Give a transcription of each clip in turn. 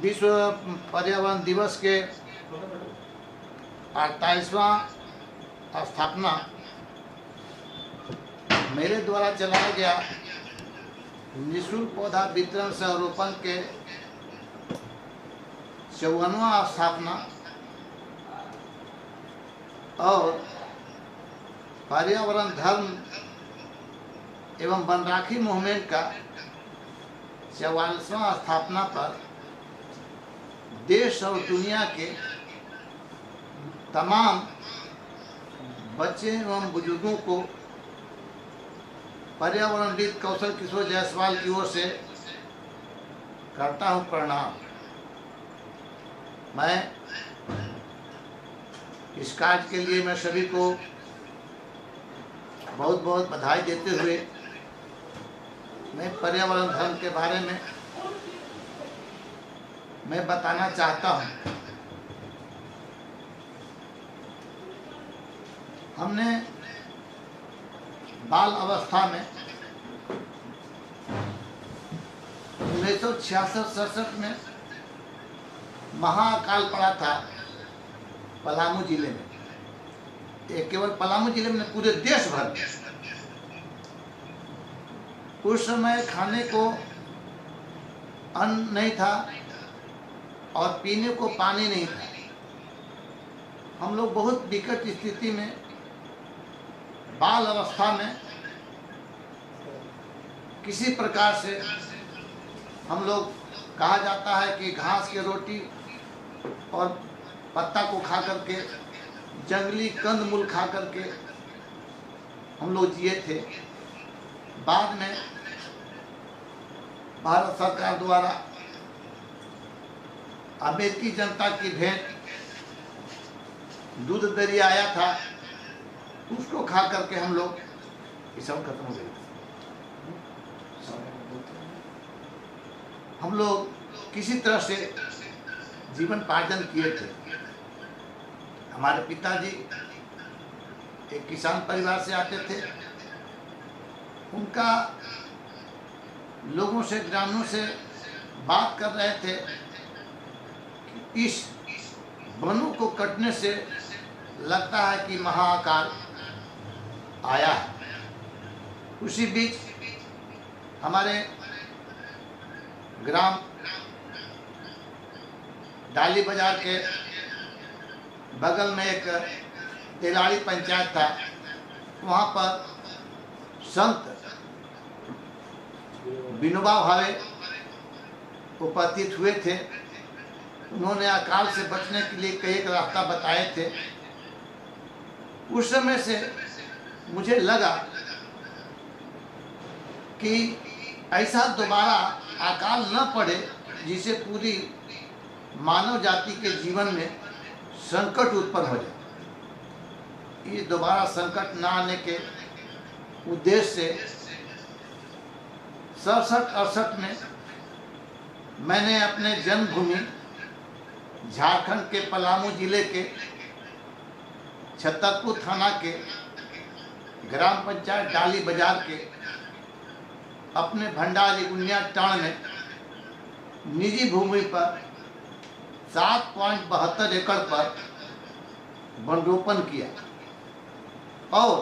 विश्व पर्यावरण दिवस के 48वां स्थापना मेरे द्वारा चलाया गया निःशुल्क पौधा वितरण सह रोपण के 54वां स्थापना और पर्यावरण धर्म एवं बनराखी मूवमेंट का 44वां स्थापना पर देश और दुनिया के तमाम बच्चे एवं बुजुर्गों को पर्यावरणविद कौशल किशोर जायसवाल की ओर से करता हूं प्रणाम। मैं इस कार्य के लिए मैं सभी को बहुत बहुत बधाई देते हुए मैं पर्यावरण धर्म के बारे में मैं बताना चाहता हूं। हमने बाल अवस्था में 1966-67 में महाअकाल पड़ा था पलामू जिले में। ये केवल पलामू जिले में पूरे देश भर में। उस समय खाने को अन्न नहीं था और पीने को पानी नहीं था। हम लोग बहुत विकट स्थिति में बाल अवस्था में किसी प्रकार से हम लोग कहा जाता है कि घास की रोटी और पत्ता को खा करके जंगली कंदमूल खा करके हम लोग जिए थे। बाद में भारत सरकार द्वारा अमेरिकी जनता की भेंट दूध दरी आया था, उसको खा करके हम लोग ये सब खत्म हो गई। हम लोग किसी तरह से जीवन पार्जन किए थे। हमारे पिताजी एक किसान परिवार से आते थे। उनका लोगों से ग्रामीणों से बात कर रहे थे कि इस वनों को कटने से लगता है कि महाअकाल आया है। उसी बीच हमारे ग्राम डाली बाजार के बगल में एक तेलाड़ी पंचायत था। वहाँ पर संत विनोबा भावे उपस्थित हुए थे। उन्होंने अकाल से बचने के लिए कई एक रास्ता बताए थे। उस समय से मुझे लगा कि ऐसा दोबारा अकाल न पड़े जिससे पूरी मानव जाति के जीवन में संकट उत्पन्न हो जाए। ये दोबारा संकट न आने के उद्देश्य से 67-68 में मैंने अपने जन्मभूमि झारखंड के पलामू जिले के छतरपुर थाना के ग्राम पंचायत डाली बाजार के अपने भंडारी गुनिया टाण में निजी भूमि पर 7.72 एकड़ पर वनरोपण किया और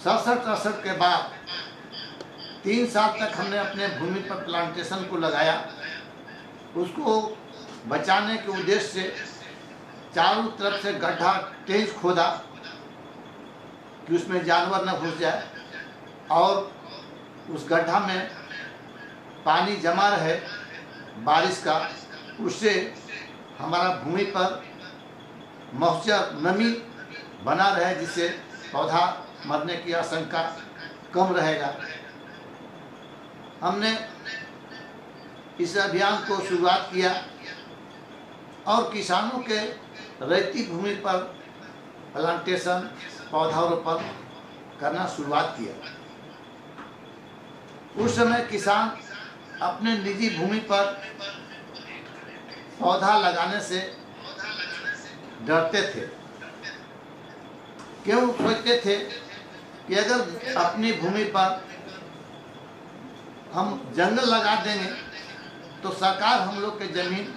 67-68 के बाद 3 साल तक हमने अपने भूमि पर प्लांटेशन को लगाया। उसको बचाने के उद्देश्य से चारों तरफ से गड्ढा तेज खोदा कि उसमें जानवर न घुस जाए और उस गड्ढा में पानी जमा रहे बारिश का, उससे हमारा भूमि पर मॉइस्चर नमी बना रहे, जिससे पौधा मरने की आशंका कम रहेगा। हमने इस अभियान को शुरुआत किया और किसानों के रैती भूमि पर प्लांटेशन पौधारोपण करना शुरुआत किया। उस समय किसान अपने निजी भूमि पर पौधा लगाने से डरते थे। क्यों सोचते थे कि अगर अपनी भूमि पर हम जंगल लगा देंगे तो सरकार हम लोग के जमीन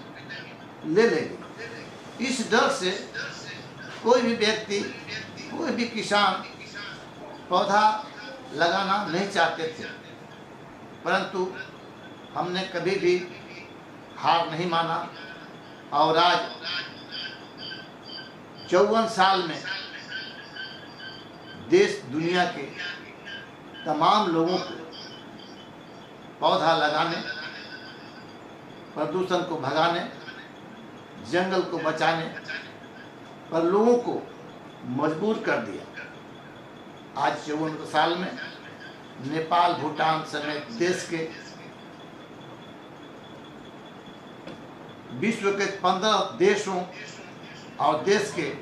ले लेगी। इस डर से कोई भी व्यक्ति, कोई भी किसान पौधा लगाना नहीं चाहते थे, परंतु हमने कभी भी हार नहीं माना और आज 54 साल में देश दुनिया के तमाम लोगों को पौधा लगाने, प्रदूषण को भगाने, जंगल को बचाने पर लोगों को मजबूर कर दिया। आज 54 साल में नेपाल, भूटान समेत देश के विश्व के 15 देशों और देश के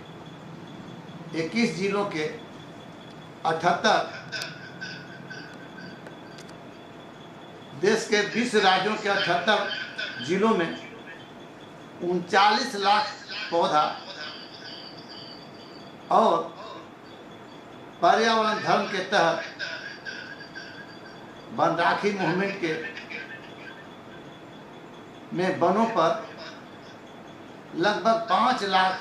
21 जिलों के 78 देश के 20 राज्यों के 78 जिलों में 39 लाख पौधा और पर्यावरण धर्म के तहत वन राखी मुहिम के में वनों पर लगभग 5 लाख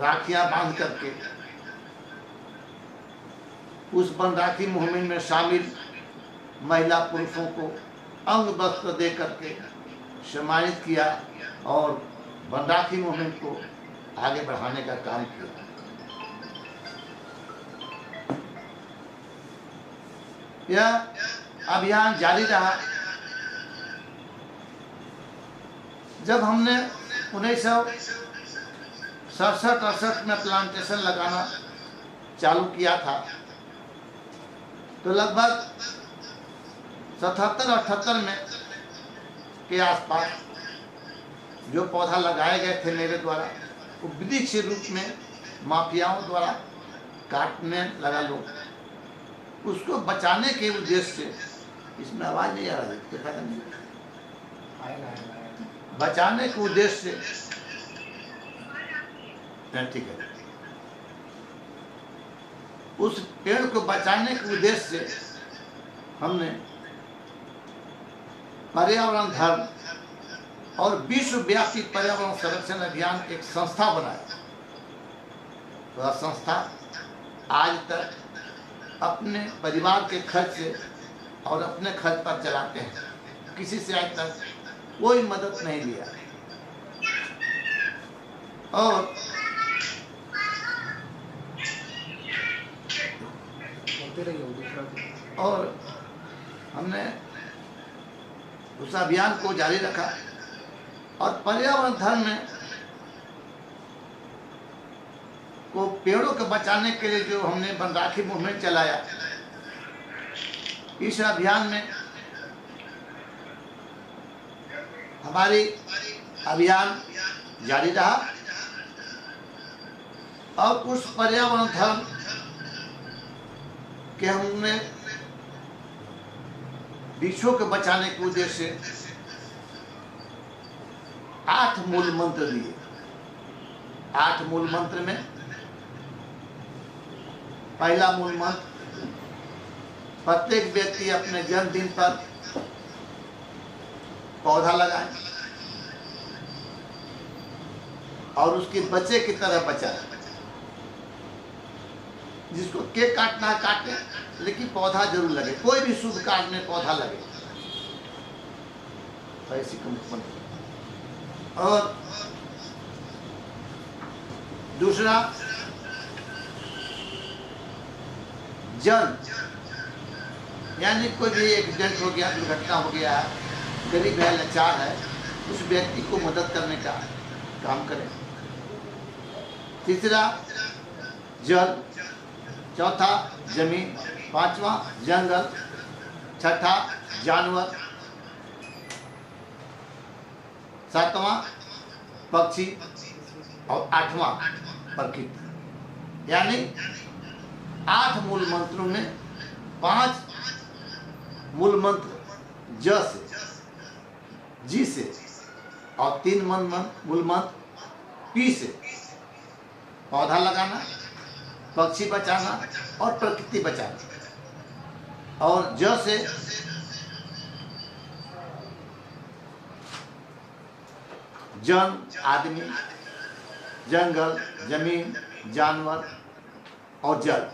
राखियां बांध करके उस वन राखी मुहिम में शामिल महिला पुरुषों को अंग वस्त्र दे करके सम्मानित किया और वन राखी मुहिम को आगे बढ़ाने का काम किया। यह अभियान जारी रहा। जब हमने 1967-68 में प्लांटेशन लगाना चालू किया था तो लगभग 77-78 में के आसपास जो पौधा लगाए गए थे मेरे द्वारा वो विधिक रूप में माफियाओं द्वारा काटने लगा लोग। उसको बचाने के उद्देश्य से, इसमें आवाज नहीं आ रही है, फायदा नहीं, बचाने के उद्देश्य से, ठीक है, उस पेड़ को बचाने के उद्देश्य से हमने पर्यावरण धर्म और विश्वव्यापी पर्यावरण संरक्षण अभियान एक संस्था बनाया। वह संस्था आज तक अपने परिवार के खर्च से और अपने खर्च पर चलाते हैं। किसी से आज तक कोई मदद नहीं लिया। और हमने उस अभियान को जारी रखा और पर्यावरण धर्म में को पेड़ों को बचाने के लिए जो हमने वन राखी मुहिम चलाया, इस अभियान में हमारी अभियान जारी रहा और उस पर्यावरण धर्म के हमने वृक्षों को बचाने के उद्देश्य से 8 मूल मंत्र दिए। 8 मूल मंत्र में पहला मूल मंत्र, प्रत्येक व्यक्ति अपने जन्मदिन पर पौधा लगाए और उसके बच्चे की तरह बचाए। जिसको केक काटना है काटे, लेकिन पौधा जरूर लगे। कोई भी शुभ कार्य में पौधा लगे, ऐसी कंपनी। और दूसरा, जन, यानी कोई भी एक्सीडेंट हो गया, दुर्घटना हो गया है, गरीब है, लाचार है, उस व्यक्ति को मदद करने का काम करें। तीसरा, जल। चौथा, जमीन। पांचवा, जंगल। छठा, जानवर। सातवां, पक्षी। और 8वां, प्रकृति। यानी 8 मूल मंत्रों में 5 मूल मंत्र ज से, जी से, और 3 मूल मंत्र पी से। पौधा लगाना, पक्षी बचाना और प्रकृति बचाना। और ज से जन आदमी, जंगल, जमीन, जानवर और जल,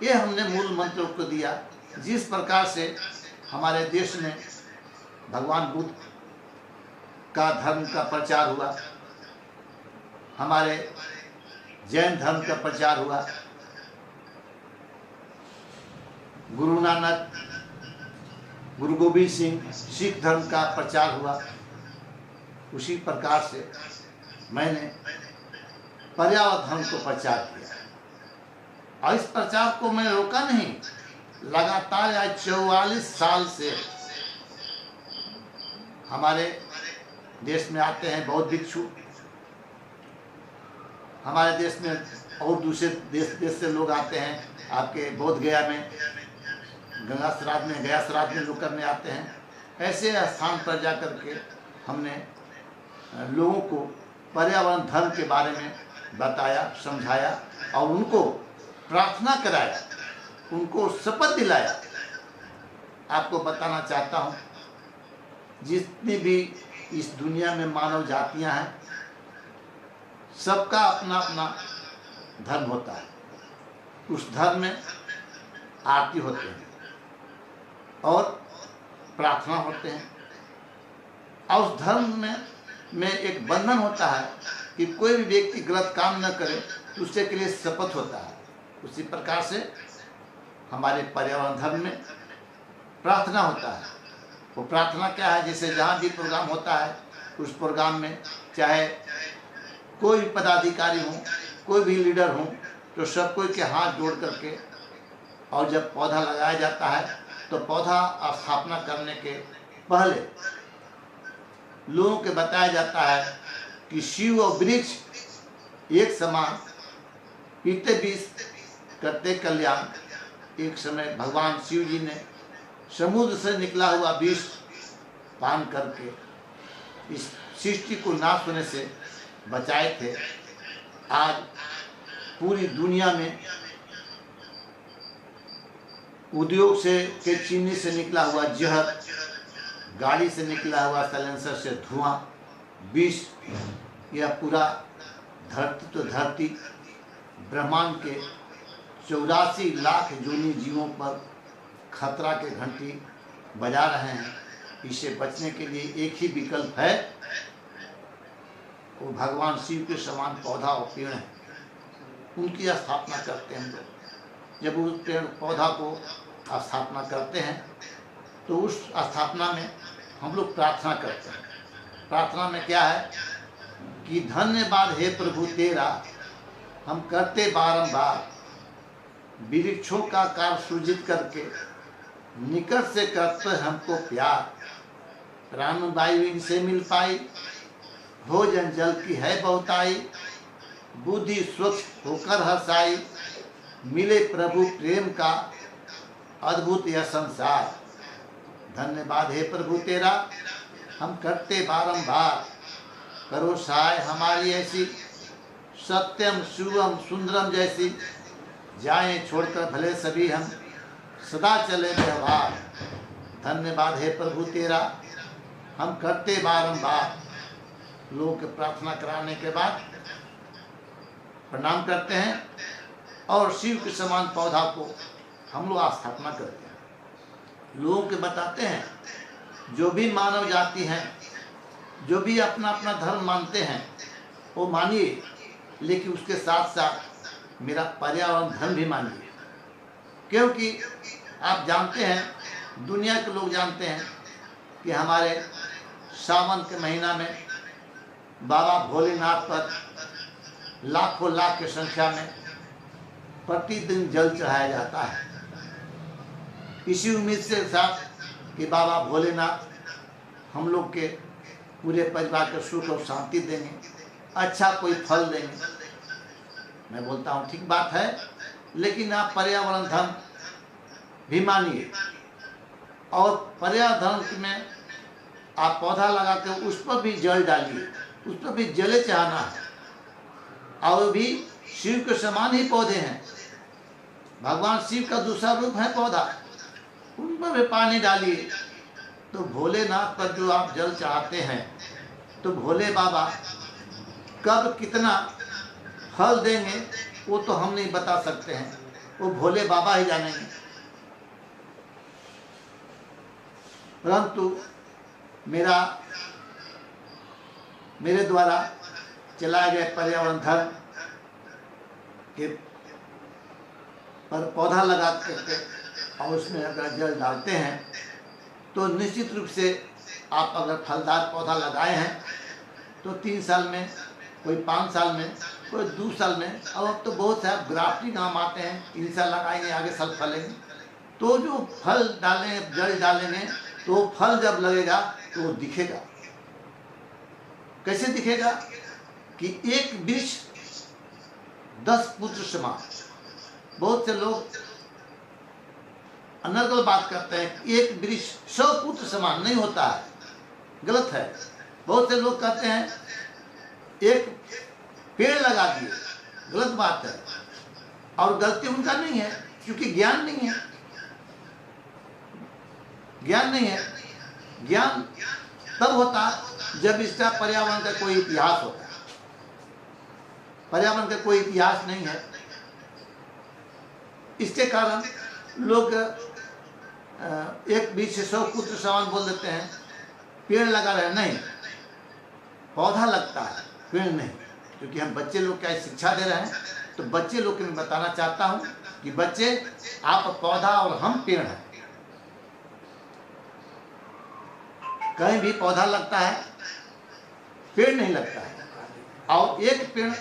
ये हमने मूल मंत्रों को दिया। जिस प्रकार से हमारे देश में भगवान बुद्ध का धर्म का प्रचार हुआ, हमारे जैन धर्म का प्रचार हुआ, गुरु नानक, गुरु गोविंद सिंह सिख धर्म का प्रचार हुआ, उसी प्रकार से मैंने पर्यावरण धर्म को प्रचार किया। और इस प्रचार को मैं रोका नहीं, लगातार आज 44 साल से हमारे देश में आते हैं बौद्ध भिक्षु, हमारे देश में और दूसरे देश से लोग आते हैं। आपके बोध गया में गंगा श्राद्ध में, गया श्राद्ध में लोग करने आते हैं। ऐसे स्थान पर जा कर के हमने लोगों को पर्यावरण धर्म के बारे में बताया, समझाया और उनको प्रार्थना कराया, उनको शपथ दिलाया। आपको बताना चाहता हूँ, जितनी भी इस दुनिया में मानव जातियाँ हैं, सबका अपना अपना धर्म होता है। उस धर्म में आरती होते हैं और प्रार्थना होते हैं, और उस धर्म में एक बंधन होता है कि कोई भी व्यक्ति गलत काम न करे, तो उसके के लिए शपथ होता है। उसी प्रकार से हमारे पर्यावरण धर्म में प्रार्थना होता है। वो प्रार्थना क्या है, जैसे जहाँ भी प्रोग्राम होता है, उस प्रोग्राम में चाहे कोई भी पदाधिकारी हो, कोई भी लीडर हो, तो सब कोई के हाथ जोड़ करके, और जब पौधा लगाया जाता है तो पौधा स्थापना करने के पहले लोगों के बताया जाता है कि शिव और वृक्ष एक समान, पीते बीज करते कल्याण। एक समय भगवान शिव जी ने समुद्र से निकला हुआ विष पान करके इस सृष्टि को नाश होने से बचाए थे। आज पूरी दुनिया में उद्योग से के चीनी से निकला हुआ जहर, गाड़ी से निकला हुआ साइलेंसर से धुआं, विष, यह पूरा धरती तो धरती, ब्रह्मांड के 84 लाख जूनी जीवों पर खतरा के घंटी बजा रहे हैं। इससे बचने के लिए एक ही विकल्प है, वो भगवान शिव के समान पौधा और पेड़ है, उनकी स्थापना करते हैं हम लोग। जब उस पेड़ पौधा को स्थापना करते हैं तो उस स्थापना में हम लोग प्रार्थना करते हैं। प्रार्थना में क्या है कि धन्यवाद हे प्रभु तेरा, हम करते बारंबार वृक्षों का कार्य सृजित करके निकट से करते हमको प्यार। प्राणवायु इनसे मिल पाई, भोजन जल की है बहुताई, बुद्धि स्वच्छ होकर हर्षाई, मिले प्रभु प्रेम का अद्भुत यह संसार। धन्यवाद हे प्रभु तेरा, हम करते बारंबार, करो सहाय हमारी ऐसी, सत्यम शुभम सुंदरम जैसी, जाएं छोड़कर भले सभी हम, सदा चले व्यवहार। धन्यवाद हे प्रभु तेरा, हम करते बारंबार। लोगों के प्रार्थना कराने के बाद प्रणाम करते हैं और शिव के समान पौधा को हम लोग स्थापना करते हैं। लोगों के बताते हैं, जो भी मानव जाति हैं, जो भी अपना अपना धर्म मानते हैं, वो मानिए, लेकिन उसके साथ साथ मेरा पर्यावरण धर्म भी मानिए। क्योंकि आप जानते हैं, दुनिया के लोग जानते हैं कि हमारे सावन के महीना में बाबा भोलेनाथ पर लाखों लाख की संख्या में प्रतिदिन जल चढ़ाया जाता है, इसी उम्मीद से साथ कि बाबा भोलेनाथ हम लोग के पूरे परिवार को सुख और शांति देंगे, अच्छा कोई फल देंगे। मैं बोलता हूँ ठीक बात है, लेकिन आप पर्यावरण धर्म भी मानिए, और पर्यावरण धर्म में आप पौधा लगा के उस पर भी जल डालिए, उस पर भी जले चढ़ाना है। और भी शिव के समान ही पौधे हैं, भगवान शिव का दूसरा रूप है पौधा, उन पर भी पानी डालिए। तो भोलेनाथ पर जो आप जल चाहते हैं, तो भोले बाबा कब कितना फल देंगे वो तो हम नहीं बता सकते हैं, वो भोले बाबा ही जानेंगे। परंतु मेरे द्वारा चलाए गए पर्यावरण धर्म के पर पौधा लगा करके और उसमें अगर जल डालते हैं तो निश्चित रूप से आप अगर फलदार पौधा लगाए हैं तो 3 साल में, कोई 5 साल में, कोई 2 साल में, और अब तो बहुत सारे ग्राफ्टिंग आम आते हैं, 3 साल लगाएंगे आगे साल फलेंगे। तो जो फल डालेंगे, जड़ डालेंगे, तो फल जब लगेगा तो वो दिखेगा। कैसे दिखेगा कि एक वृक्ष 10 पुत्र समान। बहुत से लोग अनर्गल बात करते हैं कि एक वृक्ष 100 पुत्र समान, नहीं होता है, गलत है। बहुत से लोग कहते हैं एक पेड़ लगा दिए, गलत बात है। और गलती उनका नहीं है, क्योंकि ज्ञान नहीं है। ज्ञान नहीं है। ज्ञान तब होता जब इसका पर्यावरण का कोई इतिहास होता है। पर्यावरण का कोई इतिहास नहीं है, इसके कारण लोग एक वृक्ष से 100 पुत्र समान बोल देते हैं। पेड़ लगा रहे, नहीं, पौधा लगता है, पेड़ नहीं। क्योंकि हम बच्चे लोग क्या शिक्षा दे रहे हैं, तो बच्चे लोग को मैं बताना चाहता हूं कि बच्चे, आप पौधा और हम पेड़ हैं। कहीं भी पौधा लगता है, पेड़ नहीं लगता है। और एक पेड़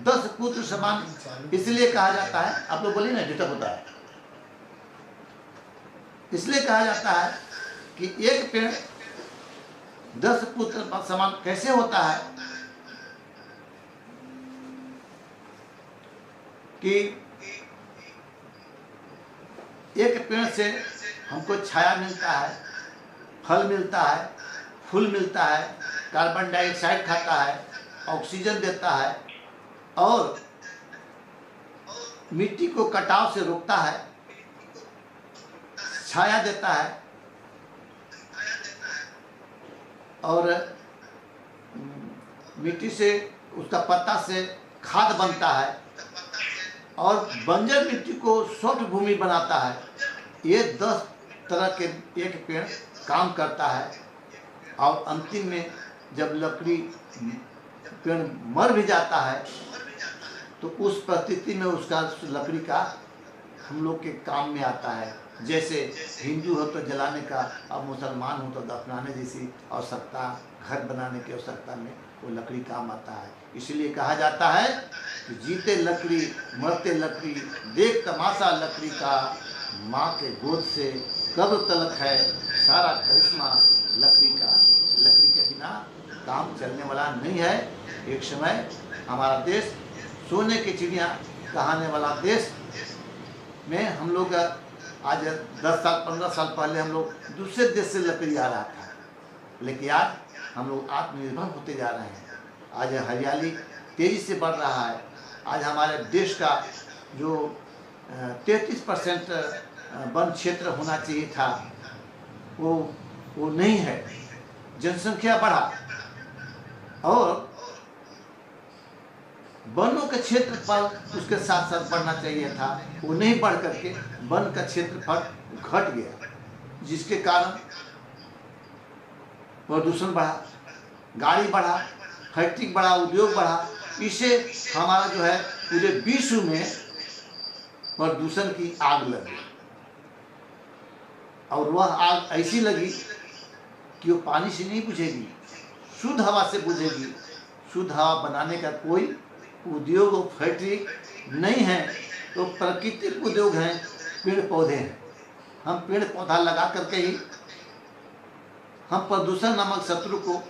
10 पुत्र समान इसलिए कहा जाता है, आप लोग बोलिए ना, डिस्टर्ब होता है। इसलिए कहा जाता है कि एक पेड़ 10 पुत्र समान कैसे होता है कि एक पेड़ से हमको छाया मिलता है, फल मिलता है, फूल मिलता है, कार्बन डाइऑक्साइड खाता है, ऑक्सीजन देता है और मिट्टी को कटाव से रोकता है, छाया देता है और मिट्टी से, उसका पत्ता से खाद बनता है और बंजर मिट्टी को सॉफ्ट भूमि बनाता है। ये 10 तरह के एक पेड़ काम करता है। और अंतिम में जब लकड़ी, पेड़ मर भी जाता है तो उस परिस्थिति में उसका लकड़ी का हम लोग के काम में आता है। जैसे हिंदू हो तो जलाने का, और मुसलमान हो तो दफनाने जैसी आवश्यकता, घर बनाने की आवश्यकता में वो लकड़ी काम आता है। इसलिए कहा जाता है कि जीते लकड़ी मरते लकड़ी, देख तमाशा लकड़ी का, माँ के गोद से कब्र तलक है सारा करिश्मा लकड़ी का। लकड़ी के बिना काम चलने वाला नहीं है। एक समय हमारा देश सोने की चिड़िया कहाने वाला देश में हम लोग, आज 10 साल 15 साल पहले हम लोग दूसरे देश से लकड़ी आ रहा था, लेकिन आज हम लोग आत्मनिर्भर होते जा रहे हैं। आज हरियाली तेजी से बढ़ रहा है। आज हमारे देश का जो 33% वन क्षेत्र होना चाहिए था, वो नहीं है। जनसंख्या बढ़ा और वनों के क्षेत्रफल उसके साथ साथ बढ़ना चाहिए था, वो नहीं बढ़ करके वन का क्षेत्रफल घट गया, जिसके कारण प्रदूषण बढ़ा, गाड़ी बढ़ा, फैक्ट्री बढ़ा, उद्योग बढ़ा। इससे हमारा जो है पूरे विश्व में प्रदूषण की आग लगी। और वह आग ऐसी लगी कि वो पानी से नहीं बुझेगी, शुद्ध हवा से बुझेगी। शुद्ध हवा बनाने का कोई उद्योग और फैक्ट्री नहीं है, तो प्राकृतिक उद्योग हैं, पेड़ पौधे हैं। हम पेड़ पौधा लगा करके ही हम प्रदूषण नामक शत्रु को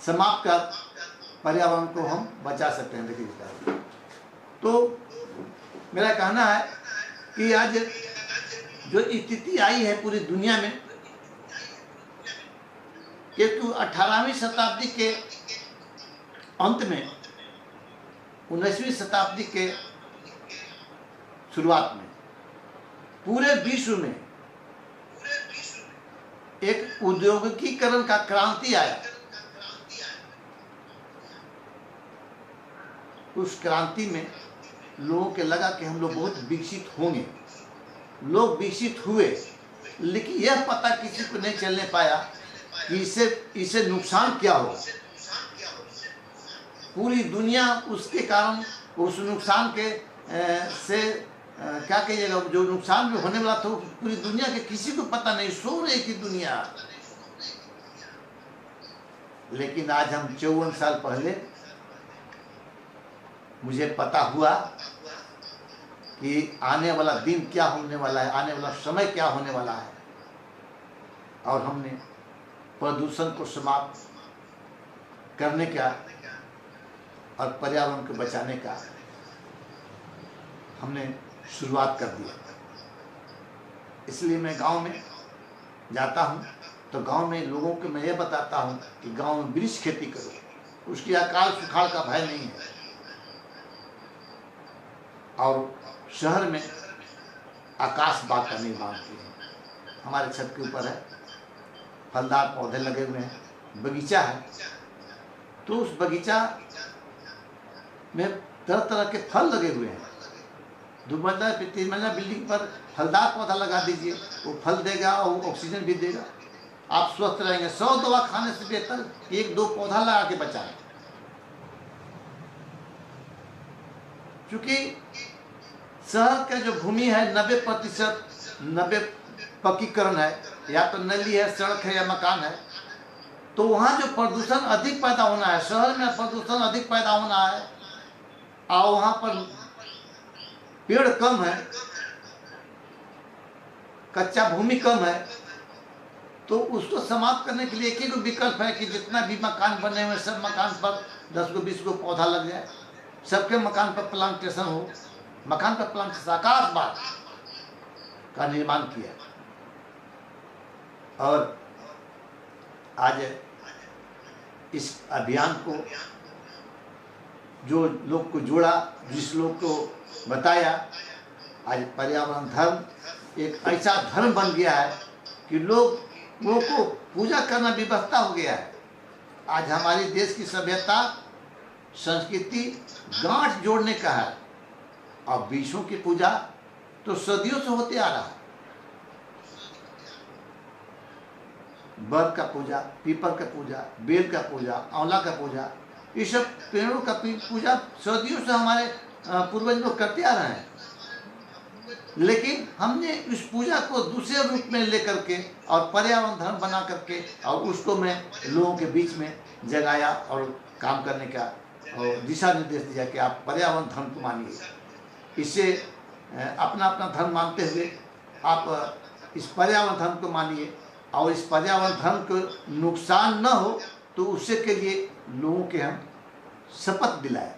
समाप्त कर पर्यावरण को हम बचा सकते हैं। देखिए, तो मेरा कहना है कि आज जो स्थिति आई है पूरी दुनिया में, क्योंकि 18वीं शताब्दी के अंत में, 19वीं शताब्दी के शुरुआत में पूरे विश्व में एक औद्योगिकीकरण का क्रांति आया। उस क्रांति में लोगों के लगा कि हम लोग बहुत विकसित होंगे, लोग विकसित हुए, लेकिन यह पता किसी को नहीं चलने पाया कि इससे नुकसान क्या होगा। पूरी दुनिया उसके कारण, उस नुकसान के से क्या कहिएगा, जो नुकसान भी होने वाला था पूरी दुनिया के किसी को पता नहीं, सो रही थी दुनिया। लेकिन आज हम 54 साल पहले मुझे पता हुआ कि आने वाला दिन क्या होने वाला है, आने वाला समय क्या होने वाला है, और हमने प्रदूषण को समाप्त करने का और पर्यावरण को बचाने का हमने शुरुआत कर दिया। इसलिए मैं गांव में जाता हूं तो गांव में लोगों को मैं ये बताता हूं कि गांव में वृक्ष खेती करो, उसकी अकाल सुखाड़ का भय नहीं है। और शहर में आकाश बाग का निर्माण किए, हमारे छत के ऊपर है, फलदार पौधे लगे हुए हैं, बगीचा है, तो उस बगीचा में तरह तरह के फल लगे हुए हैं। 2 मंजिला 3 मंजिला बिल्डिंग पर फलदार पौधा लगा दीजिए, वो फल देगा और ऑक्सीजन भी देगा, आप स्वस्थ रहेंगे। 100 दवा खाने से बेहतर 1-2 पौधा लगा के बचाएं। क्योंकि शहर का जो भूमि है 90% पक्कीकरण है, या तो नली है, सड़क है या मकान है, तो वहाँ जो प्रदूषण अधिक पैदा होना है, शहर में प्रदूषण अधिक पैदा होना है, और वहाँ पर पेड़ कम है, कच्चा भूमि कम है, तो उसको समाप्त करने के लिए एक ही विकल्प है कि जितना भी मकान बने हुए सब मकान पर 10 को 20 को पौधा लग जाए, सबके मकान पर प्लांटेशन हो। मकान पर प्लांटेशन, आकाश बाग का निर्माण किया। और आज इस अभियान को जो लोग को जोड़ा, जिस लोग को बताया, आज पर्यावरण धर्म एक ऐसा धर्म बन गया है कि लोगों को पूजा करना व्यवस्था हो गया है। आज हमारे देश की सभ्यता संस्कृति गांठ जोड़ने का है, और वृक्षों की पूजा तो सदियों से होते आ रहा है। बर का पूजा, पीपल का पूजा, बेल का पूजा, आंवला का पूजा, ये सब पेड़ों का पूजा सदियों से हमारे पूर्वज लोग करते आ रहे हैं। लेकिन हमने इस पूजा को दूसरे रूप में लेकर के और पर्यावरण धर्म बना करके और उसको मैं लोगों के बीच में जगाया और काम करने का और दिशा निर्देश दिया कि आप पर्यावरण धर्म को मानिए। इससे अपना अपना धर्म मानते हुए आप इस पर्यावरण धर्म को मानिए, और इस पर्यावरण धर्म को नुकसान न हो तो उससे के लिए लोगों के हम शपथ दिलाए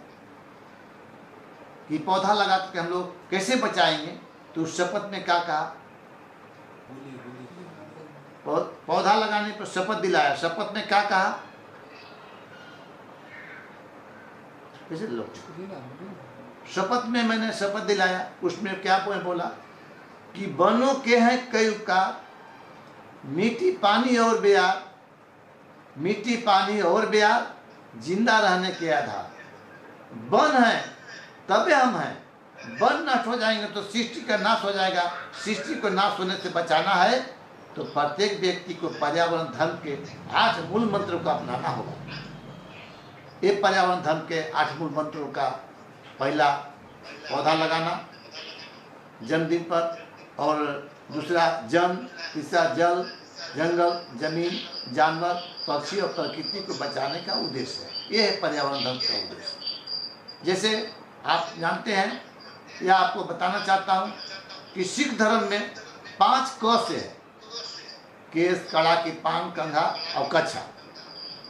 कि पौधा लगा के हम लोग कैसे बचाएंगे। तो उस शपथ में क्या कहा, पौधा लगाने पर शपथ दिलाया। शपथ में क्या कहा, कैसे लोग शपथ में मैंने शपथ दिलाया, उसमें क्या बोला कि वनों के हैं कई उपकार, मीठी पानी और बेयार, मिट्टी पानी और बेयार, जिंदा रहने के आधार। वन है तबे हम हैं, वन नष्ट हो जाएंगे तो सृष्टि का नाश हो जाएगा। सृष्टि को नाश होने से बचाना है तो प्रत्येक व्यक्ति को पर्यावरण धर्म के 8 मूल मंत्रों का अपनाना होगा। ये पर्यावरण धर्म के 8 मूल मंत्रों का पहला पौधा लगाना जन्मदिन पर, और दूसरा जन, तीसरा जल, जंगल, जमीन, जानवर, पक्षी और प्रकृति को बचाने का उद्देश्य है। ये है पर्यावरण धर्म का उद्देश्य। जैसे आप जानते हैं या आपको बताना चाहता हूँ कि सिख धर्म में 5 क से है, केस, कड़ाकी, पान, कंघा और कच्छा।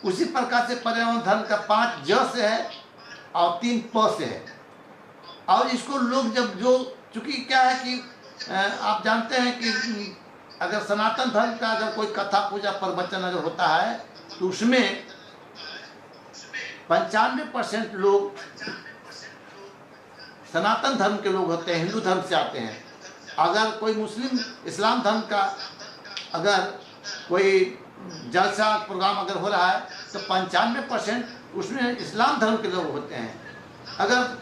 उसी प्रकार से पर्यावरण धर्म का 5 ज से है और 3 प से है। और इसको लोग जब जो चूँकि क्या है कि आप जानते हैं कि अगर सनातन धर्म का अगर कोई कथा पूजा प्रवचन अगर होता है तो उसमें 95% लोग सनातन धर्म के लोग होते हैं, हिंदू धर्म से आते हैं। अगर कोई मुस्लिम इस्लाम धर्म का अगर कोई जलसा प्रोग्राम अगर हो रहा है तो 95% उसमें इस्लाम धर्म के लोग होते हैं, अगर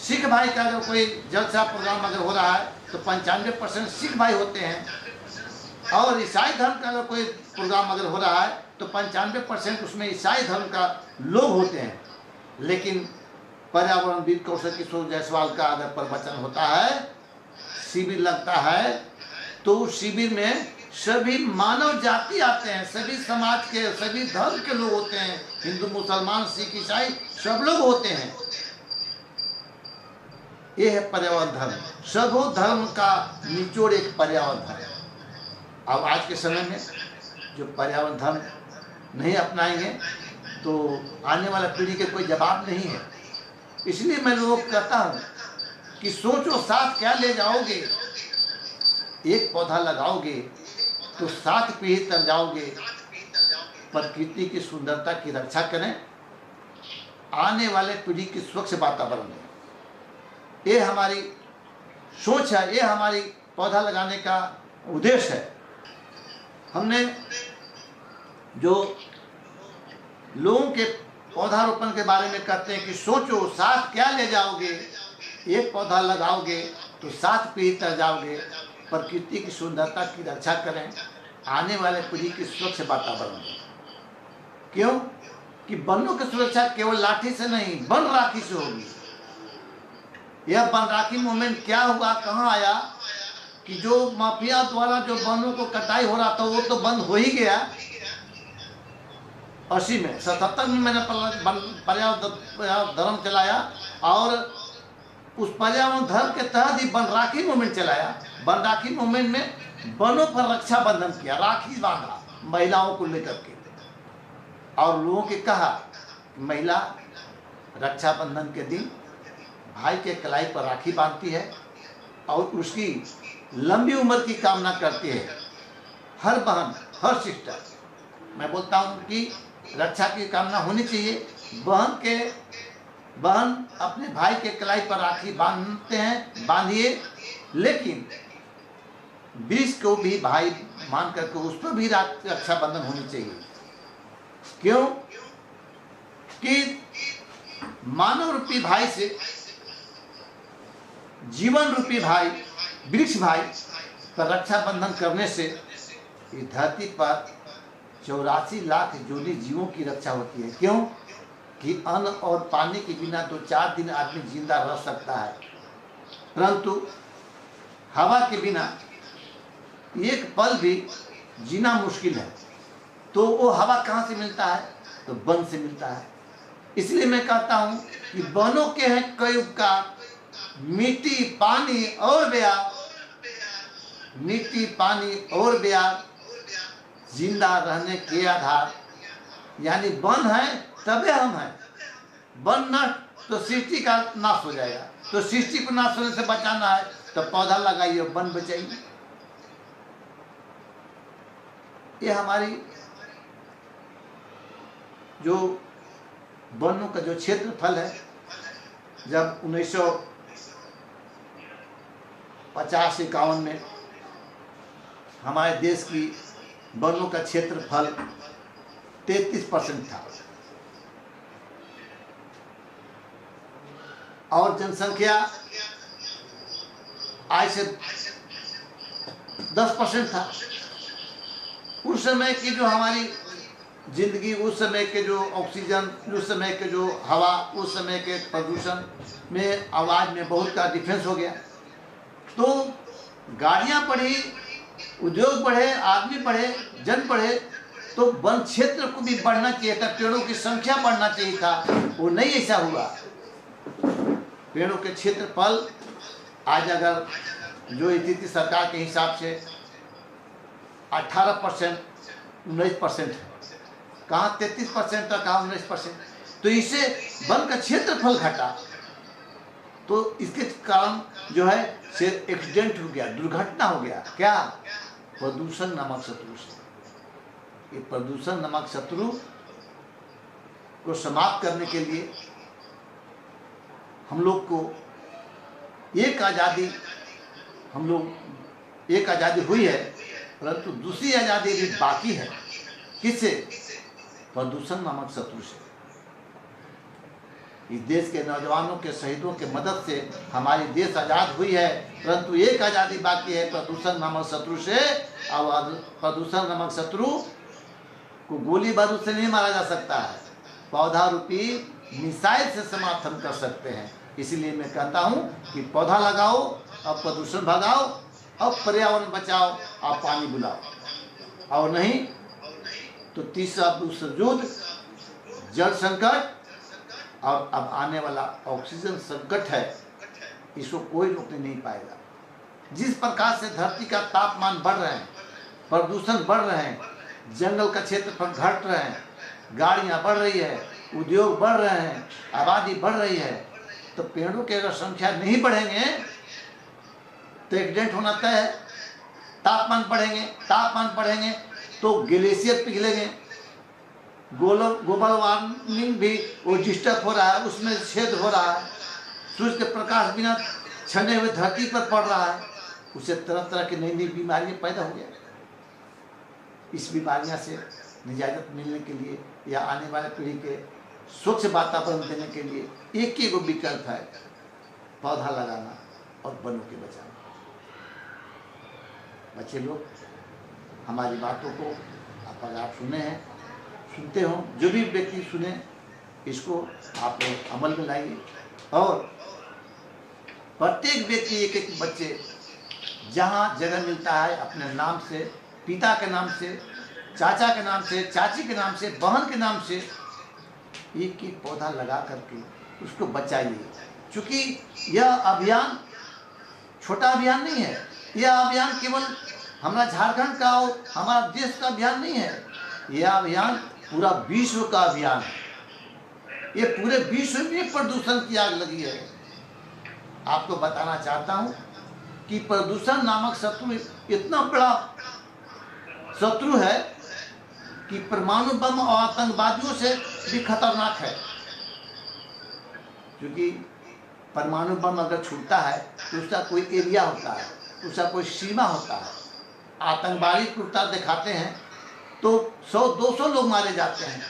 सिख भाई का अगर कोई जलसा प्रोग्राम अगर हो रहा है तो 95% सिख भाई होते हैं, और ईसाई धर्म का अगर कोई प्रोग्राम अगर हो रहा है तो 95% उसमें ईसाई धर्म का लोग होते हैं। लेकिन पर्यावरणविद कौशल किशोर जायसवाल का अगर प्रवचन होता है, शिविर लगता है, तो उस शिविर में सभी मानव जाति आते हैं, सभी समाज के, सभी धर्म के लोग होते हैं, हिंदू मुसलमान सिख ईसाई सब लोग होते हैं। ये है पर्यावरण धर्म। सबो धर्म का निचोड़ एक पर्यावरण धर्म। अब आज के समय में जो पर्यावरण धर्म नहीं अपनाएंगे तो आने वाला पीढ़ी के कोई जवाब नहीं है। इसलिए मैं लोगों को कहता हूँ कि सोचो साथ क्या ले जाओगे, एक पौधा लगाओगे तो 7 पीढ़ी तक जाओगे। प्रकृति की सुंदरता की रक्षा करें, आने वाले पीढ़ी की स्वच्छ वातावरण है, ये हमारी सोच है, ये हमारी पौधा लगाने का उद्देश्य है। हमने जो लोगों के पौधारोपण के बारे में कहते हैं कि सोचो साथ क्या ले जाओगे, एक पौधा लगाओगे तो 7 पीढ़ी तक जाओगे। प्रकृति की सुंदरता की रक्षा करें, आने वाले पीढ़ी की स्वच्छ वातावरण। क्यों कि वनों की सुरक्षा केवल लाठी से नहीं, वन राखी से होगी। यह वन राखी मूवमेंट क्या हुआ, कहाँ आया कि जो माफिया द्वारा जो वनों को कटाई हो रहा था वो तो बंद हो ही गया 80 में। 77 में मैंने पर्यावरण धर्म चलाया और उस पर्यावरण धर्म के तहत ही वन राखी मूवमेंट चलाया। वन राखी मूवमेंट में वनों पर रक्षा बंधन किया, राखी बांधा महिलाओं को लेकर के, और लोगों के कहा महिला रक्षाबंधन के दिन भाई के कलाई पर राखी बांधती है और उसकी लंबी उम्र की कामना करती है। हर बहन, हर सिस्टर, मैं बोलता हूँ कि रक्षा की कामना होनी चाहिए। बहन अपने भाई के कलाई पर राखी बांधते हैं, बांधिए, लेकिन बीच को भी भाई मान करके उस पर भी रक्षाबंधन होनी चाहिए। क्यों कि मानव रूपी भाई से जीवन रूपी भाई, वृक्ष भाई पर रक्षाबंधन करने से इस धरती पर 84 लाख जोड़ी जीवों की रक्षा होती है। क्यों कि अन्न और पानी के बिना 2-4 दिन आदमी जिंदा रह सकता है, परंतु हवा के बिना एक पल भी जीना मुश्किल है। तो वो हवा कहाँ से मिलता है? तो वन से मिलता है। इसलिए मैं कहता हूँ कि वनों के हैं कई उपकार, मिट्टी पानी और ब्यार, मिट्टी पानी और ब्यार जिंदा रहने के आधार। यानी वन है तबे हम हैं। वन नष्ट तो सृष्टि का नाश हो जाएगा। तो सृष्टि को नाश होने से बचाना है तो पौधा लगाइए, वन बचाइए। ये हमारी जो वनों का जो क्षेत्रफल है, जब 1950-51 में हमारे देश की वनों का क्षेत्रफल 33% था और जनसंख्या आज से 10% था। उस समय की जो हमारी जिंदगी, उस समय के जो ऑक्सीजन, उस समय के जो हवा, उस समय के प्रदूषण में, आवाज़ में बहुत का डिफरेंस हो गया। तो गाड़ियाँ बढ़ी, उद्योग बढ़े, आदमी बढ़े, जन बढ़े, तो वन क्षेत्र को भी बढ़ना चाहिए था, पेड़ों की संख्या बढ़ना चाहिए था। वो नहीं ऐसा हुआ। पेड़ों के क्षेत्रफल आज अगर जो स्थिति सरकार के हिसाब से 18%, 19% है, कहाँ 33% था, कहाँ 19%। तो इससे वन का क्षेत्रफल घटा। तो इसके कारण जो है से एक्सीडेंट हो गया, दुर्घटना हो गया। क्या? प्रदूषण नामक शत्रु से। ये प्रदूषण नामक शत्रु को समाप्त करने के लिए हम लोग को एक आज़ादी हुई है, परंतु दूसरी आज़ादी भी बाकी है। किससे? प्रदूषण नामक शत्रु से। इस देश के नौजवानों के शहीदों के मदद से हमारी देश आज़ाद हुई है, परंतु एक आज़ादी बाकी है, प्रदूषण नामक शत्रु से। अब प्रदूषण नामक शत्रु को गोली बारूद से नहीं मारा जा सकता है, पौधा रूपी मिसाइल से समाप्त हम कर सकते हैं। इसीलिए मैं कहता हूँ कि पौधा लगाओ और प्रदूषण भगाओ और पर्यावरण बचाओ और पानी बुलाओ, और नहीं तो तीसरा विश्व युद्ध, जल संकट और अब आने वाला ऑक्सीजन संकट है, इसको कोई रोकने नहीं पाएगा। जिस प्रकार से धरती का तापमान बढ़ रहे हैं, प्रदूषण बढ़ रहे हैं, जंगल का क्षेत्रफल घट रहे हैं, गाड़ियां बढ़ रही है, उद्योग बढ़ रहे हैं, आबादी बढ़ रही है, तो पेड़ों की अगर संख्या नहीं बढ़ेंगे तो एक्सीडेंट होना तय है। तापमान बढ़ेंगे तो ग्लेशियर पिघलेंगे, ग्लोबल वार्मिंग भी वो डिस्टर्ब हो रहा है, उसमें छेद हो रहा है, सूर्य के प्रकाश बिना छने हुए धरती पर पड़ रहा है, उससे तरह तरह की नई नई बीमारियां पैदा हो गया। इस बीमारियां से निजात मिलने के लिए या आने वाले पीढ़ी के स्वच्छ वातावरण देने के लिए एक ही विकल्प है, पौधा लगाना और वनों के बचाना। बच्चे लोग हमारी बातों को अगर आप सुनते हो, जो भी व्यक्ति सुने, इसको आप लोग अमल में लाइए और प्रत्येक व्यक्ति एक एक बच्चे जहाँ जगह मिलता है अपने नाम से, पिता के नाम से, चाचा के नाम से, चाची के नाम से, बहन के नाम से एक एक पौधा लगा करके उसको बचाइए। क्योंकि यह अभियान छोटा अभियान नहीं है, यह अभियान केवल हमारा झारखंड का और हमारा देश का अभियान नहीं है, यह अभियान पूरा विश्व का अभियान है। ये पूरे विश्व में प्रदूषण की आग लगी है। आपको बताना चाहता हूं कि प्रदूषण नामक शत्रु इतना बड़ा शत्रु है कि परमाणु बम और आतंकवादियों से भी खतरनाक है। क्योंकि परमाणु बम अगर छूटता है तो उसका कोई एरिया होता है, उसका कोई सीमा होता है। आतंकवादी क्रूरता दिखाते हैं तो 100-200 लोग मारे जाते हैं,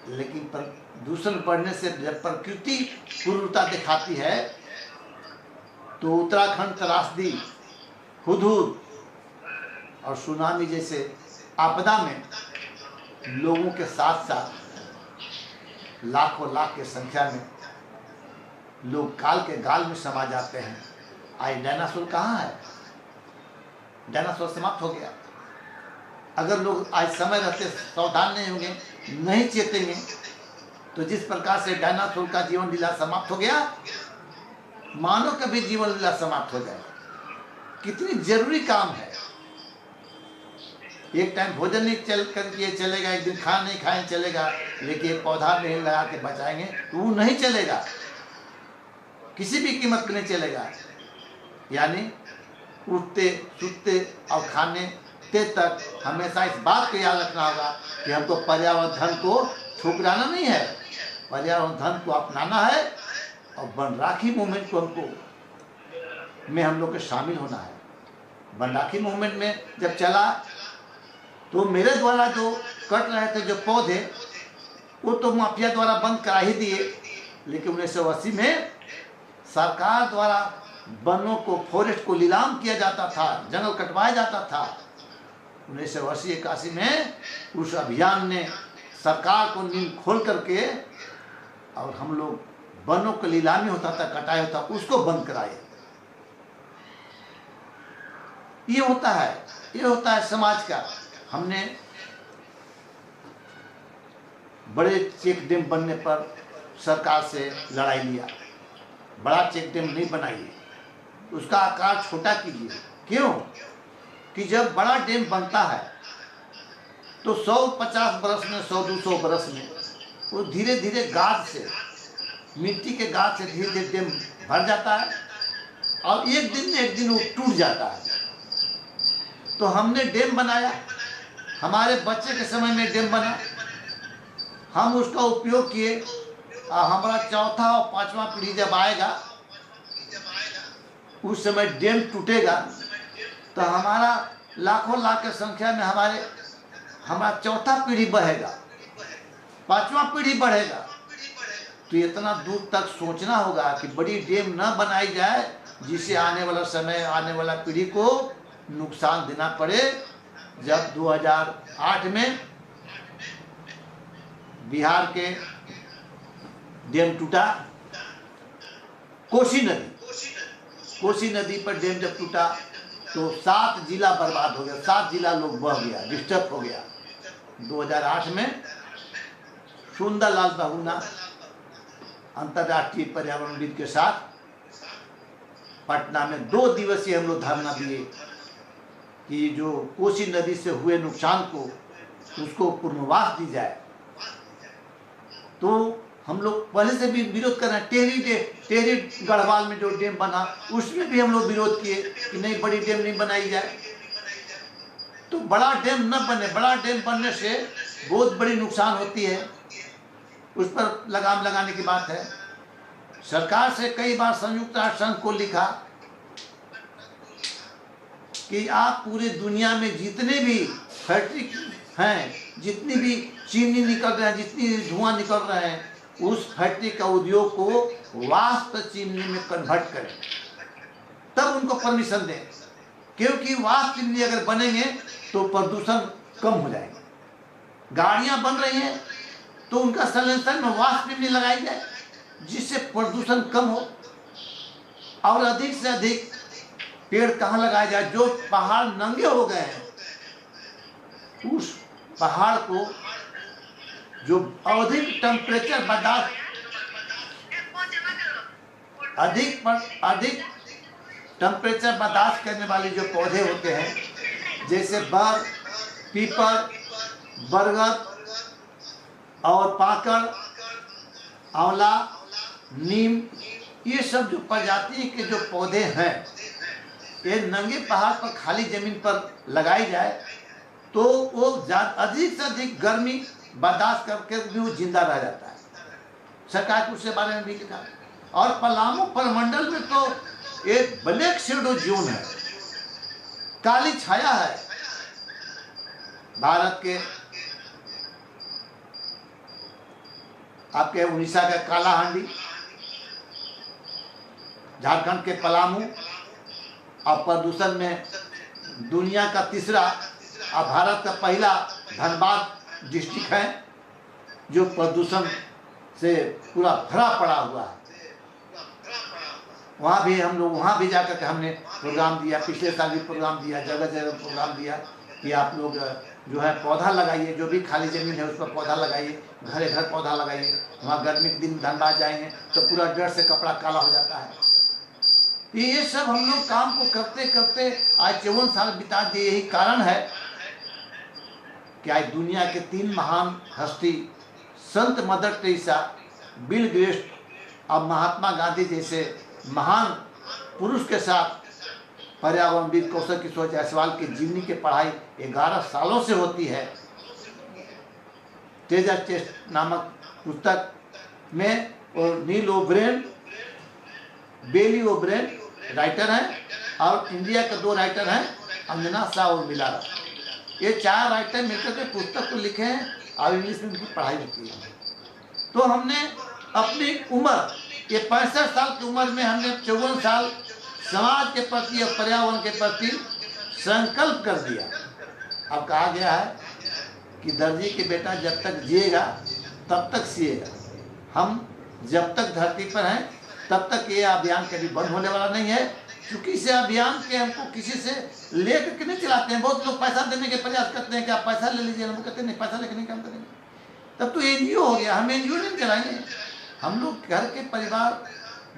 लेकिन प्रदूषण बढ़ने से जब प्रकृति क्रूरता दिखाती है तो उत्तराखंड त्रासदी, हुदहुद और सुनामी जैसे आपदा में लोगों के साथ साथ लाखों लाख की संख्या में लोग काल के गाल में समा जाते हैं। आज डायनासोर कहाँ है? डायनासोर समाप्त हो गया। अगर लोग आज समय रहते सावधान नहीं होंगे, नहीं चेतेंगे, तो जिस प्रकार से डायनासोर का जीवन लीला समाप्त हो गया, मानव का भी जीवन लीला समाप्त हो जाएगा। कितनी जरूरी काम है। एक टाइम भोजन नहीं करके चलेगा, एक दिन खाना नहीं खाए चलेगा, लेकिन एक पौधा नहीं लगा के बचाएंगे तो वो नहीं चलेगा, किसी भी कीमत पे नहीं चलेगा। यानी उठते, सुतते और खाने तक हमेशा इस बात को याद रखना होगा कि हमको पर्यावरण धन को ठुकराना नहीं है, पर्यावरण धन को अपनाना है और वन राखी मूवमेंट को हम लोग को शामिल होना है। वन राखी मूवमेंट में जब चला तो मेरे द्वारा जो कट रहे थे जो पौधे, वो तो माफिया द्वारा बंद करा ही दिए, लेकिन 1980 में सरकार द्वारा वनों को, फॉरेस्ट को नीलाम किया जाता था, जंगल कटवाया जाता था। 1980-81 में उस अभियान ने सरकार को नींद खोल करके और हम लोग वनों को नीलामी होता था, कटाई होता, उसको बंद कराए। ये होता है समाज का। हमने बड़े चेक डैम बनने पर सरकार से लड़ाई लिया, बड़ा चेक डैम नहीं बनाइए, उसका आकार छोटा कीजिए। क्यों? कि जब बड़ा डैम बनता है तो 150 बरस में, 100-200 बरस में वो धीरे धीरे गाद से, मिट्टी के गाद से धीरे धीरे डैम भर जाता है और एक दिन वो टूट जाता है। तो हमने डैम बनाया, हमारे बच्चे के समय में डैम बना, हम उसका उपयोग किए। हमारा चौथा और पांचवा पीढ़ी जब आएगा, उस समय डैम टूटेगा तो हमारा लाखों लाख की संख्या में हमारा चौथा पीढ़ी बढ़ेगा, पांचवा पीढ़ी बढ़ेगा, तो इतना दूर तक सोचना होगा कि बड़ी डैम न बनाई जाए जिससे आने वाला समय, आने वाला पीढ़ी को नुकसान देना पड़े। जब 2008 में बिहार के डैम टूटा, कोसी नदी पर डैम जब टूटा तो 7 जिला बर्बाद हो गया, 7 जिला लोग बह गया, डिस्टर्ब हो गया। 2008 में सुंदरलाल बहुगुणा अंतर्राष्ट्रीय पर्यावरणविद के साथ पटना में 2 दिवसीय हम लोग धरना दिए कि जो कोसी नदी से हुए नुकसान को उसको पुनर्वास दी जाए। तो हम लोग पहले से भी विरोध कर रहे हैं। टेहरी गढ़वाल में जो डैम बना उसमें भी हम लोग विरोध किए कि नहीं, बड़ी डैम नहीं बनाई जाए। तो बड़ा डैम न बने, बड़ा डैम बनने से बहुत बड़ी नुकसान होती है, उस पर लगाम लगाने की बात है। सरकार से कई बार संयुक्त राष्ट्र संघ को लिखा कि आप पूरी दुनिया में जितने भी फैक्ट्री हैं, जितनी भी चीनी निकल रहे हैं, जितनी धुआं निकल रहे हैं, उस फैक्ट्री का उद्योग को वाष्प चिमनी में कन्वर्ट करें, तब उनको परमिशन दें। क्योंकि वाष्प चिमनी अगर बनेंगे तो प्रदूषण कम हो जाएगा। गाड़ियां बन रही हैं तो उनका साइलेंसर में वाष्प चिमनी लगाई जाए जिससे प्रदूषण कम हो। और अधिक से अधिक पेड़ कहाँ लगाया जाए? जो पहाड़ नंगे हो गए हैं उस पहाड़ को जो अधिक टेम्परेचर बर्दाश्त, अधिक टेम्परेचर बर्दाश्त करने वाले जो पौधे होते हैं, जैसे बर, पीपल, बरगद और पाकड़, आंवला, नीम, ये सब जो प्रजाति के जो पौधे हैं, ये नंगे पहाड़ पर खाली जमीन पर लगाई जाए तो वो अधिक से अधिक गर्मी बर्दाश्त करके भी वो जिंदा रह जाता है। सरकार को उसके बारे में भी लिखा। और पलामू परमंडल में तो एक ब्लैक शेडो जोन है, काली छाया है। भारत के आपके उड़ीसा का कालाहांडी, झारखंड के पलामू, और प्रदूषण में दुनिया का तीसरा और भारत का पहला धनबाद डिस्ट्रिक्ट है जो प्रदूषण से पूरा भरा पड़ा हुआ है। वहाँ भी हम लोग, वहाँ भी जाकर के हमने प्रोग्राम दिया, पिछले साल भी प्रोग्राम दिया, जगह जगह प्रोग्राम दिया कि आप लोग जो है पौधा लगाइए, जो भी खाली ज़मीन है उस पर पौधा लगाइए, घरे घर पौधा लगाइए। वहाँ गर्मी के दिन धनबाद जाएंगे तो पूरा डर से कपड़ा काला हो जाता है। ये सब हम लोग काम को करते करते आज 54 साल बिता दिए। यही कारण है कि आज दुनिया के 3 महान हस्ती, संत मदर टेरेसा, बिल गेट्स और महात्मा गांधी जैसे महान पुरुष के साथ पर्यावरणविद कौशल किशोर जायसवाल की जीवनी की पढ़ाई 11 सालों से होती है। ट्रेजर चेस्ट नामक पुस्तक में और नील ओब्रेन, बेली ओब्रेन राइटर हैं और इंडिया के 2 राइटर हैं, अंजना शाह और मिलारा। ये 4 राइटर मिलकर के पुस्तक को लिखे हैं और इंग्लिश में उनकी पढ़ाई होती है। तो हमने अपनी उम्र, ये 65 साल की उम्र में हमने 54 साल समाज के प्रति और पर्यावरण के प्रति संकल्प कर दिया। अब कहा गया है कि दर्जी के बेटा जब तक जिएगा तब तक सिएगा। हम जब तक धरती पर हैं तब तक ये अभियान कभी बंद होने वाला नहीं है, क्योंकि इस अभियान के हमको किसी से लेकर के नहीं चलाते हैं। बहुत लोग पैसा देने के प्रयास करते हैं कि आप पैसा ले लीजिए, हम कहते नहीं, पैसा लेकर नहीं काम करेंगे, तब तो एनजीओ हो गया, हम एनजीओ नहीं चलाएंगे। हम लोग घर के परिवार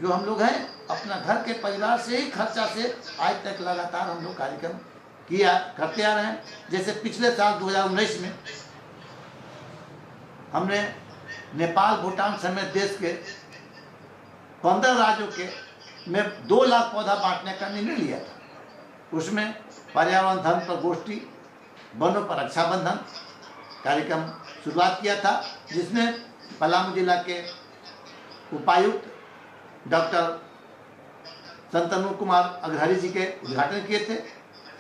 जो हम लोग हैं, अपना घर के परिवार से ही खर्चा से आज तक लगातार हम लोग कार्यक्रम करते आ रहे हैं। जैसे पिछले साल 2019 में हमने नेपाल, भूटान समेत देश के 15 राज्यों के में 2 लाख पौधा बांटने का निर्णय लिया था। उसमें पर्यावरण धन पर गोष्ठी, वनों पर रक्षाबंधन कार्यक्रम शुरुआत किया था, जिसमें पलामू जिला के उपायुक्त डॉक्टर संतनु कुमार अग्रहरी जी के उद्घाटन किए थे।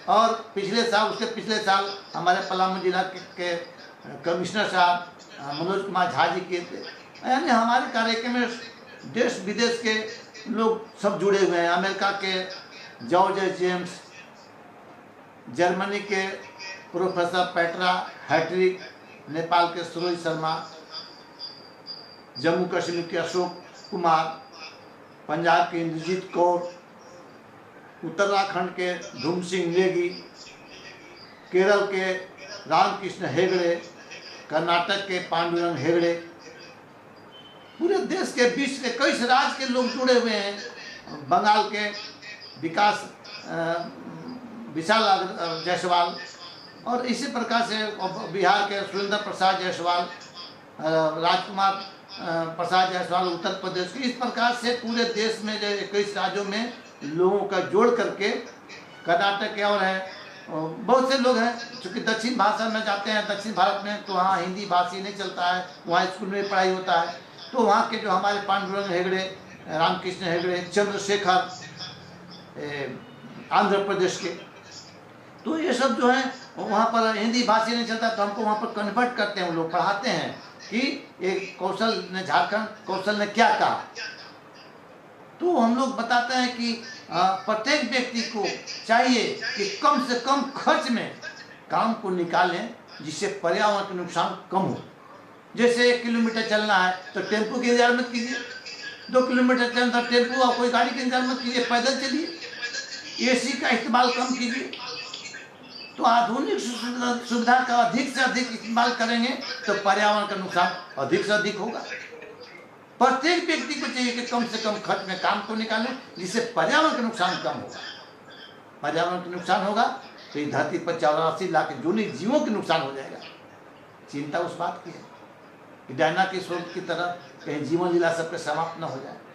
और पिछले साल, उसके पिछले साल हमारे पलामू जिला के कमिश्नर साहब मनोज कुमार झा जी किए थे। यानी हमारे कार्यक्रम में देश विदेश के लोग सब जुड़े हुए हैं। अमेरिका के जॉर्ज जेम्स, जर्मनी के प्रोफेसर पेट्रा हैट्रिक, नेपाल के सरोज शर्मा, जम्मू कश्मीर के अशोक कुमार, पंजाब के इंद्रजीत कौर, उत्तराखंड के धूम सिंह नेगी, केरल के रामकृष्ण हेगड़े, कर्नाटक के पांडुरंग हेगड़े, पूरे देश के 20 के कई राज्य के लोग जुड़े हुए हैं। बंगाल के विशाल जायसवाल, और इसी प्रकार से बिहार के सुरेंद्र प्रसाद जायसवाल, राजकुमार प्रसाद जायसवाल उत्तर प्रदेश के, इस प्रकार से पूरे देश में जो 21 राज्यों में लोगों का जोड़ करके, कर्नाटक के और है बहुत से लोग हैं। चूँकि दक्षिण भाषा में जाते हैं, दक्षिण भारत में, तो वहाँ हिंदी भाषी नहीं चलता है, वहाँ स्कूल में पढ़ाई होता है। तो वहाँ के जो हमारे पांडुरंग हेगड़े, रामकृष्ण हेगड़े, चंद्रशेखर आंध्र प्रदेश के, तो ये सब जो है वहाँ पर हिंदी भाषी नहीं चलता, तो हमको वहाँ पर कन्वर्ट करते हैं, वो लोग पढ़ाते हैं कि एक कौशल ने, झारखंड कौशल ने क्या कहा। तो हम लोग बताते हैं कि प्रत्येक व्यक्ति को चाहिए कि कम से कम खर्च में काम को निकालें, जिससे पर्यावरण का नुकसान कम हो। जैसे 1 किलोमीटर चलना है तो टेम्पो की इंतजार मत कीजिए, 2 किलोमीटर चलना टेम्पो और कोई गाड़ी की इंतजार मत कीजिए, पैदल चलिए, एसी का इस्तेमाल कम कीजिए। तो आधुनिक सुविधा का अधिक से अधिक इस्तेमाल करेंगे तो पर्यावरण का नुकसान अधिक से अधिक होगा। प्रत्येक व्यक्ति को चाहिए कि कम से कम खर्च में काम को निकालें, जिससे पर्यावरण का नुकसान कम होगा। पर्यावरण का नुकसान होगा तो इस धरती पर 84 लाख जूनी जीवों के नुकसान हो जाएगा। चिंता उस बात की है कि डायना की शोध की तरह कहीं जीवन लीला सबके समाप्त न हो जाए।